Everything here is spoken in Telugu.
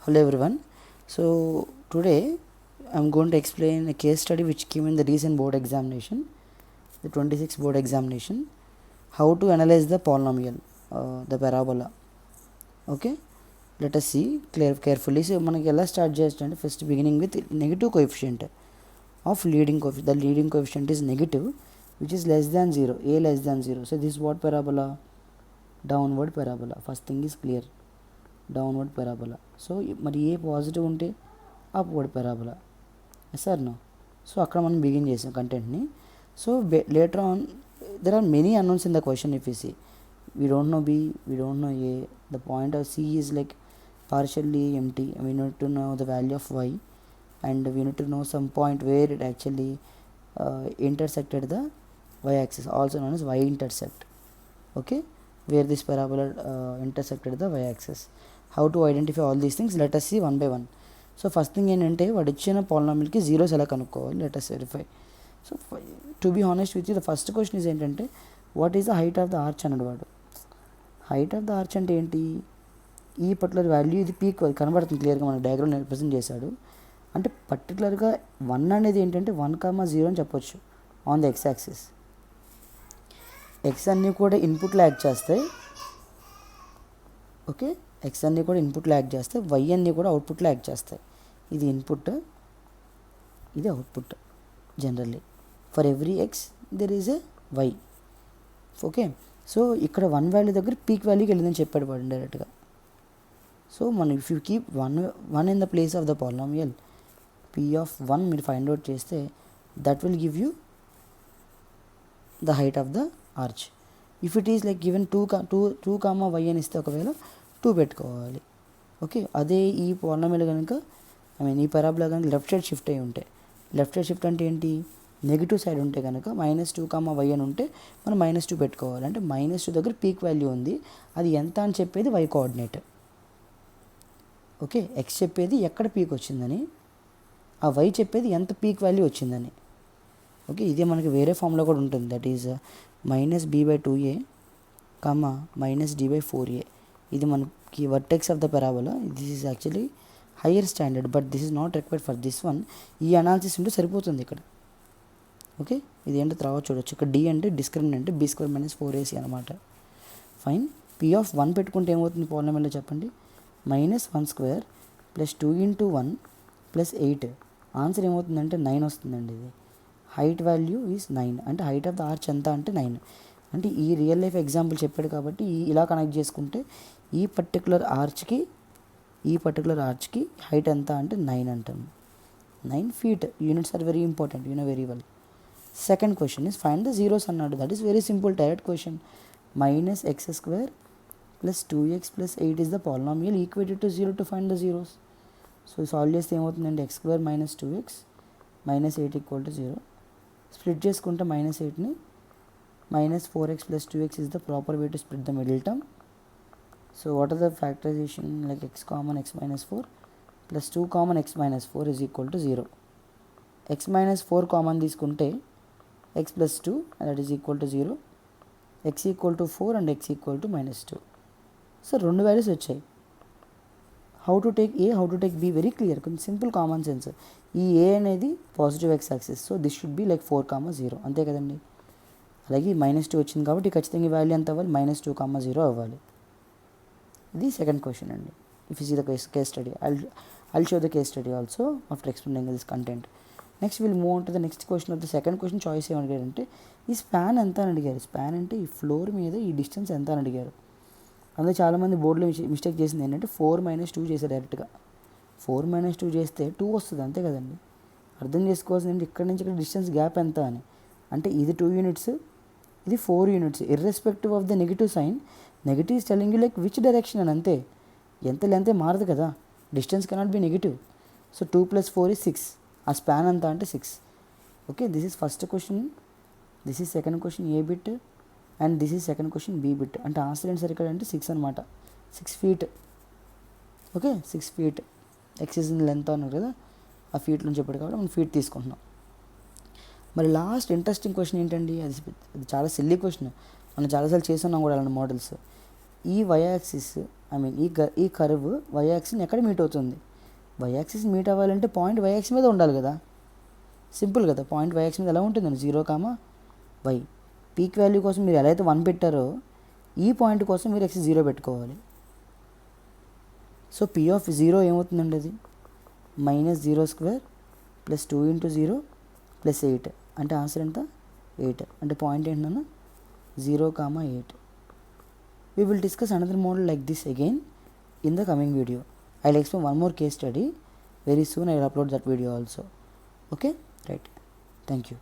Hello everyone. So today I'm going to explain a case study which came in the recent board examination, the 26th board examination, how to analyze the polynomial, the parabola. Okay, let us see carefully. So manaki ela start chestante first beginning with negative coefficient of leading coefficient. The leading coefficient is negative, which is less than 0, a less than 0. So this is what parabola? Downward parabola. First thing is clear. Downward parabola. So మరి ఏ పాజిటివ్ ఉంటే upward parabola. Yes or no? So అక్కడ మనం బిగిన్ చేసాం కంటెంట్ని. So later on there are many unknowns in the question. If you see, we don't know B, we don't know A, the point of C is like partially empty. We need to know the value of Y, and we need to know some point where it actually intersected the Y axis, also known as y-intercept. Okay, where this parabola intersected the y axis. How to identify all these things? Let us see one by one. So first thing ఏంటంటే వాడు ఇచ్చిన పాలినామియల్కి జీరోస్ ఎలా కనుక్కోవాలి, let us verify. So to be honest with you, the first question is ఏంటంటే what is the height of the arch అన్నాడు వాడు. హైట్ ఆఫ్ ద ఆర్చ్ అంటే ఏంటి? ఈ పర్టికులర్ వాల్యూ, ఇది పీక్ కనబడుతుంది క్లియర్గా, మన డయాగ్రామ్ రిప్రజెంట్ చేశాడు. అంటే పర్టికులర్గా 1 అనేది ఏంటంటే 1,0 అని చెప్పొచ్చు on the X axis. X అన్నీ కూడా ఇన్పుట్లో యాడ్ చేస్తాయి. ఓకే, ఎక్స్ అన్నీ కూడా ఇన్పుట్లో యాడ్ చేస్తాయి, వై అన్నీ కూడా అవుట్పుట్లో యాడ్ చేస్తాయి. ఇది ఇన్పుట్, ఇది output. Generally for every x there is a y. Okay, so ఇక్కడ 1 వాల్యూ దగ్గర పీక్ వాల్యూకి వెళ్ళిందని చెప్పాడు వాడు డైరెక్ట్గా. సో మనం if you keep one in the place of the polynomial, P of 1 మీరు ఫైండ్ అవుట్ చేస్తే that will give you the height of the arch. If it is like given 2 comma Y అని ఇస్తే ఒకవేళ 2 పెట్టుకోవాలి. ఓకే, అదే ఈ పాలినామియల్ కనుక ఈ పరాబోలా కనుక లెఫ్ట్ సైడ్ షిఫ్ట్ అయ్యి ఉంటే, లెఫ్ట్ సైడ్ షిఫ్ట్ అంటే ఏంటి? నెగిటివ్ సైడ్ ఉంటే కనుక -2 కామా వై అని ఉంటే మనం -2 పెట్టుకోవాలి. అంటే -2 దగ్గర పీక్ వాల్యూ ఉంది, అది ఎంత అని చెప్పేది వై కోఆర్డినేట్. ఓకే, ఎక్స్ చెప్పేది ఎక్కడ పీక్ వచ్చిందని, ఆ వై చెప్పేది ఎంత పీక్ వాల్యూ వచ్చిందని. ఓకే, ఇదే మనకి వేరే ఫామ్లో కూడా ఉంటుంది. That is -b/2a, -d/4a. ఇది మనకి vertex of the parabola. This is actually higher standard, but this is not required for this one. ఈ అనాలిసిస్ ఉంటే సరిపోతుంది ఇక్కడ. ఓకే, ఇది ఏంటో తర్వాత చూడొచ్చు. ఇక్కడ డి అంటే డిస్క్రిమినెంట్, b² - 4ac అనమాట. ఫైన్, p ఆఫ్ 1 పెట్టుకుంటే ఏమవుతుంది పాలినామియల్లో చెప్పండి? -1² + 2 × 1 + 8. ఆన్సర్ ఏమవుతుందంటే 9 వస్తుందండి. ఇది హైట్ వాల్యూ ఈజ్ 9. అంటే హైట్ ఆఫ్ ద ఆర్చ్ ఎంత అంటే 9. అంటే ఈ రియల్ లైఫ్ ఎగ్జాంపుల్ చెప్పాడు కాబట్టి ఇలా కనెక్ట్ చేసుకుంటే ఈ పర్టికులర్ ఆర్చ్కి హైట్ ఎంత అంటే 9 అంటాము. 9 feet. Units are very important, you know very well. Second question is find the zeros అన్నాడు. That is very simple direct question. -x² + 2x + 8 is the polynomial equated to 0 to find the zeros. So solve చేస్తే ఏమవుతుందండి? x² - 2x - 8 = 0. స్ప్లిట్ చేసుకుంటే -8ని -4x + 2x is the proper way to split the middle term. So what are the factorization? Like x common x - 4 + 2 common x - 4 is equal to 0. x - 4 common తీసుకుంటే x + 2 that is equal to 0, x = 4 and x = -2. So 2 values వచ్చాయి. How to take A, how to take B, very clear, కొంచెం సింపుల్ కామన్ సెన్స్. ఈ ఏ అనేది positive x axis, so this should be like 4, 0, అంతే కదండి. అలాగే -2 వచ్చింది కాబట్టి ఖచ్చితంగా ఈ వాల్యూ ఎంత అవ్వాలి? -2, 0 అవ్వాలి. ఇది సెకండ్ క్వశ్చన్ అండి. If you see the case study, I'll show the case study also after explaining this content. Next will move on to the next question of the second question. Choice ఏమని అడిగారంటే ఈ స్పాన్ ఎంత అని అడిగారు. స్పాన్ అంటే ఈ ఫ్లోర్ మీద ఈ డిస్టెన్స్ ఎంత అని అడిగారు. అందులో చాలామంది బోర్డులో మిస్టేక్ చేసింది ఏంటంటే 4 - 2 చేశారు డైరెక్ట్గా. 4 - 2 చేస్తే 2 వస్తుంది, అంతే కదండి. అర్థం చేసుకోవాల్సింది ఏంటి, ఇక్కడ నుంచి ఇక్కడ డిస్టెన్స్ గ్యాప్ ఎంత అని. అంటే ఇది 2 యూనిట్స్, ఇది 4 units. Irrespective of the negative sign, negative is telling you like which direction అని, అంతే. ఎంత లెంతే మారదు కదా, distance cannot be negative. So 2 + 4 is 6. ఆ స్పాన్ ఎంత అంటే 6. Okay, this is first question, this is second question A bit, and this is second question B bit. అంటే ఆన్సర్ ఏంటి సార్ ఇక్కడ అంటే 6 అనమాట. 6 feet. Okay, 6 feet. X is in length అన్నారు కదా, ఆ ఫీట్లో చెప్పాడు కాబట్టి మనం ఫీట్ తీసుకుంటున్నాం. మరి లాస్ట్ ఇంట్రెస్టింగ్ క్వశ్చన్ ఏంటండి? అది చాలా సిల్లీ క్వశ్చన్, మనం చాలాసార్లు చేస్తున్నాం కూడా అలాంటి మోడల్స్. ఈ వై యాక్సిస్ ఐ మీన్ ఈ కర్వ్ వై యాక్సిస్ని ఎక్కడ మీట్ అవుతుంది? వై యాక్సిస్ మీట్ అవ్వాలంటే పాయింట్ వై యాక్సిస్ మీద ఉండాలి కదా. సింపుల్ కదా, పాయింట్ వై యాక్సిస్ మీద ఎలా ఉంటుందండి? 0, వై. పీక్ వాల్యూ కోసం మీరు ఎలా అయితే 1 పెట్టారో ఈ పాయింట్ కోసం మీరు x 0 పెట్టుకోవాలి. సో పీ ఆఫ్ 0 ఏమవుతుందండి? అది -0² + 2 × 0 + 8 అంటే ఆన్సర్ ఎంత? 8. అంటే పాయింట్ ఏంటన్నా? 0, 8. We will discuss another model like this again in the coming video. I will explain one more case study. Very soon I will upload that video also. Okay? Right. Thank you.